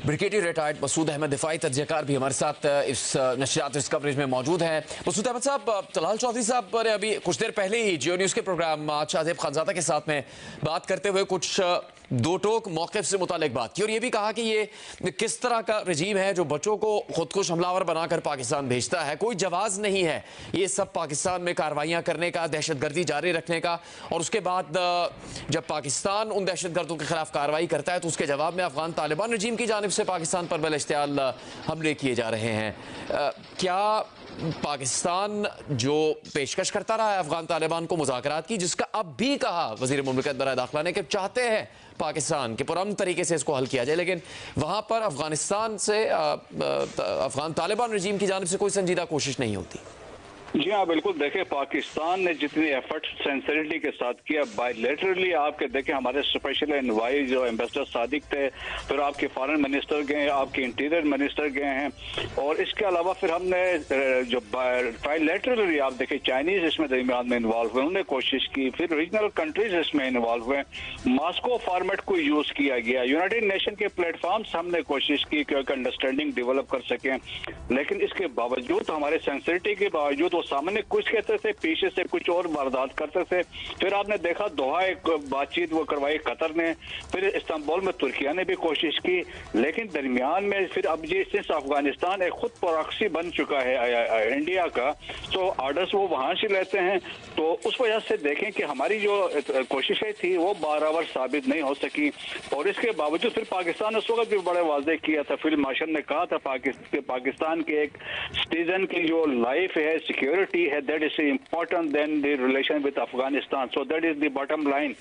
Brigadier retired Masood Ahmed दिफाई तजज़ियाकार भी हमारे साथ इस नशरियात इस कवरेज में मौजूद हैं। मसूद अहमद साहब, तलाल चौधरी साहब ने अभी कुछ देर पहले ही जियो न्यूज़ के प्रोग्राम शाहजेब खानजादा के साथ में बात करते हुए कुछ दो टोक मौक़िफ़ से मुतालिक बात की और ये भी कहा कि ये किस तरह का रजीम है जो बच्चों को खुदकुश हमलावर बनाकर पाकिस्तान भेजता है। कोई जवाज़ नहीं है ये सब पाकिस्तान में कार्रवाइयाँ करने का, दहशतगर्दी जारी रखने का, और उसके बाद जब पाकिस्तान उन दहशतगर्दों के खिलाफ कार्रवाई करता है तो उसके जवाब में अफगान तालिबान रजीम की जानिब से पाकिस्तान पर बलश्तियाल हमले किए जा रहे हैं। क्या पाकिस्तान जो पेशकश करता रहा है अफगान तालिबान को मुज़ाकरात की, जिसका अब भी कहा वज़ीर मुमलिकत बराए दाखिला ने कि चाहते हैं पाकिस्तान के पुरअमन तरीके से इसको हल किया जाए, लेकिन वहाँ पर अफगानिस्तान से अफगान तालिबान रजीम की जानिब से कोई संजीदा कोशिश नहीं होती। जी हाँ, बिल्कुल। देखें, पाकिस्तान ने जितनी एफर्ट सिंसियरिटी के साथ किया बायलैटरली, आपके देखें हमारे स्पेशल एनवाई जो एम्बेसडर सादिक थे, फिर आपके फॉरेन मिनिस्टर गए, आपके इंटीरियर मिनिस्टर गए हैं, और इसके अलावा फिर हमने जो बायलैटरली आप देखें चाइनीज इसमें दरमियान में इन्वॉल्व हुए, उन्होंने कोशिश की, फिर रीजनल कंट्रीज इसमें इन्वॉल्व हुए, मास्को फॉर्मेट को यूज किया गया, यूनाइटेड नेशन के प्लेटफॉर्म्स हमने कोशिश की कि अंडरस्टैंडिंग डेवलप कर सकें, लेकिन इसके बावजूद हमारे सिंसियरिटी के बावजूद सामने कुछ कहते थे, पीछे से कुछ और वारदात करते थे। फिर आपने देखा दोहा एक बातचीत वो करवाई कतर ने, फिर इस्तांबुल में तुर्किया ने भी कोशिश की, लेकिन दरमियान में फिर अब ये सिंस अफगानिस्तान एक खुद प्रॉक्सी बन चुका है इंडिया का, तो ऑर्डर्स वो वहां से लेते हैं, तो उस वजह से देखें कि हमारी जो कोशिशें थी वो बाराबर साबित नहीं हो सकी, और इसके बावजूद फिर पाकिस्तान ने उस वक्त भी बड़े वाजे किया था। फील्ड मार्शल ने कहा था पाकिस्तान के एक सिटीजन की जो लाइफ है, सिक्योरिटी है, that is important then the relation with Afghanistan, so that is the bottom line.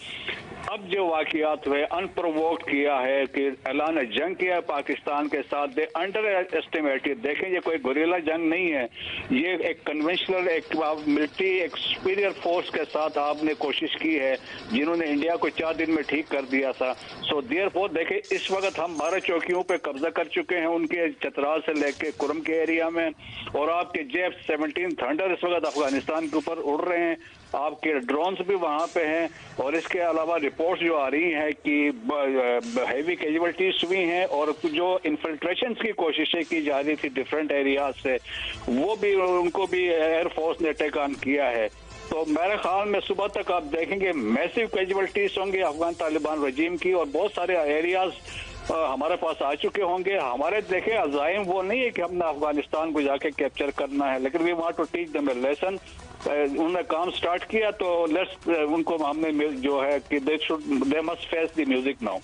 अब जो वाकयात हुए अनप्रोवोक्ड किया है कि ऐलान जंग किया पाकिस्तान के साथ, दे अंडर एस्टिमेटेड। देखें, ये कोई गुरिल्ला जंग नहीं है, ये एक कन्वेंशनल एक मिलिट्री एक सुपीरियर फोर्स के साथ आपने कोशिश की है, जिन्होंने इंडिया को 4 दिन में ठीक कर दिया था। सो देयरफॉर देखें, इस वक्त हम 12 चौकियों पे कब्जा कर चुके हैं, उनके चतराल से लेके कुरम के एरिया में, और आपके JF-17 थंडर इस वक्त अफगानिस्तान के ऊपर उड़ रहे हैं, आपके ड्रोन्स भी वहां पे हैं, और इसके अलावा रिपोर्ट्स जो आ रही हैं कि हैवी कैजुअल्टीज हुई हैं, और जो इन्फिल्ट्रेशन की कोशिशें की जा रही थी डिफरेंट एरियाज से, वो भी उनको भी एयरफोर्स ने टेक ऑन किया है। तो मेरे ख्याल में सुबह तक आप देखेंगे मैसिव कैजुअल्टीज होंगे अफगान तालिबान रजीम की, और बहुत सारे एरियाज हमारे पास आ चुके होंगे। हमारे देखें अज़ाइम वो नहीं है कि हमने अफगानिस्तान को जाके कैप्चर करना है, लेकिन we want to teach them a lesson. उन्होंने काम स्टार्ट किया तो लेट्स उनको हमने जो है कि they must face the music now.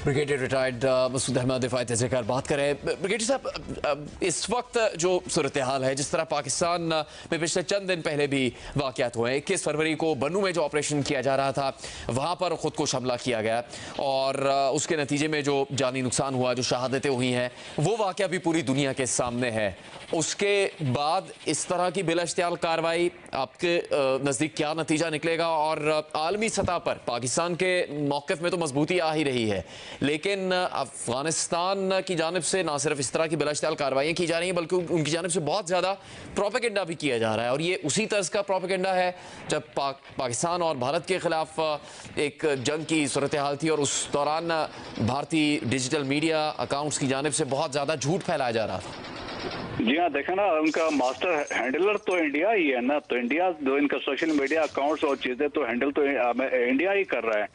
Brigadier retired Masood Ahmed दिफाई तजज़ियाकार बात करें। ब्रिगेडियर साहब, इस वक्त जो सूरत हाल है, जिस तरह पाकिस्तान में पिछले चंद दिन पहले भी वाक़यात हुए, 21 फरवरी को बन्नू में जो ऑपरेशन किया जा रहा था वहाँ पर खुदकुश हमला किया गया, और उसके नतीजे में जो जानी नुकसान हुआ, जो शहादतें हुई हैं, वो वाक़या भी पूरी दुनिया के सामने है। उसके बाद इस तरह की बिलाश्तियाल कार्रवाई आपके नज़दीक क्या नतीजा निकलेगा, और आलमी सतह पर पाकिस्तान के मौक़िफ़ में तो मजबूती आ ही रही है, लेकिन अफगानिस्तान की जानिब से ना सिर्फ इस तरह की बिलाश्तियाल कार्रवाइयाँ की जा रही हैं, बल्कि उनकी जानिब से बहुत ज़्यादा प्रोपेगेंडा भी किया जा रहा है, और ये उसी तर्ज का प्रोपेगेंडा है जब पाकिस्तान और भारत के ख़िलाफ़ एक जंग की सूरत हाल थी, और उस दौरान भारतीय डिजिटल मीडिया अकाउंट्स की जानिब से बहुत ज़्यादा झूठ फैलाया जा रहा था। जी हाँ, देखा ना, उनका मास्टर हैंडलर तो इंडिया ही है ना, तो इंडिया जो इनका सोशल मीडिया अकाउंट्स और चीजें तो हैंडल तो इंडिया ही कर रहा है।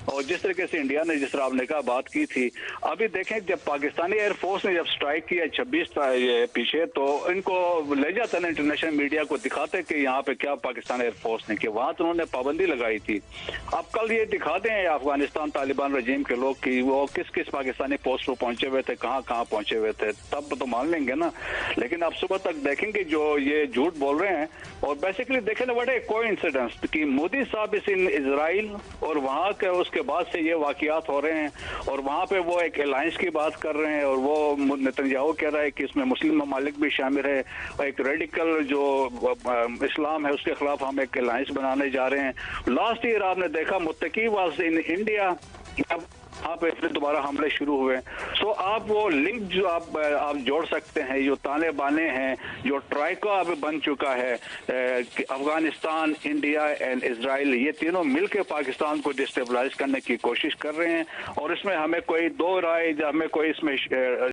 और जिस तरीके से इंडिया ने, जिस तरह आपने कहा बात की थी, अभी देखें जब पाकिस्तानी एयरफोर्स ने जब स्ट्राइक किया 26 पीछे, तो इनको ले जाते ना इंटरनेशनल मीडिया को, दिखाते कि यहाँ पे क्या पाकिस्तान एयरफोर्स ने किया, वहां तो उन्होंने पाबंदी लगाई थी। अब कल ये दिखाते हैं अफगानिस्तान तालिबान रजीम के लोग कि वो किस किस पाकिस्तानी पोस्ट पर पहुंचे हुए थे, कहाँ कहाँ पहुंचे हुए थे, तब तो मान लेंगे ना। लेकिन आप सुबह तक देखेंगे जो ये झूठ बोल रहे हैं, और बेसिकली देखें ना, बड़े कोइंसिडेंस कि मोदी साहब इस इन इजराइल, और वहाँ के उसके बाद से ये वाकयात हो रहे हैं, और वहाँ पे वो एक अलायंस की बात कर रहे हैं, और वो नेतन्याहू कह रहा है कि इसमें मुस्लिम ममालिक भी शामिल है, एक रेडिकल जो इस्लाम है उसके खिलाफ हम एक अलायंस बनाने जा रहे हैं। लास्ट ईयर आपने देखा मुत्तकी वाज इन इंडिया, यहाँ पे फिर दोबारा हमले शुरू हुए। सो आप वो लिंक जो आप जोड़ सकते हैं, जो ताने बाने हैं, जो ट्राइको अब बन चुका है, अफगानिस्तान, इंडिया एंड इजराइल, ये तीनों मिलकर पाकिस्तान को डिस्टेबलाइज करने की कोशिश कर रहे हैं। और इसमें हमें कोई दो राय, हमें कोई इसमें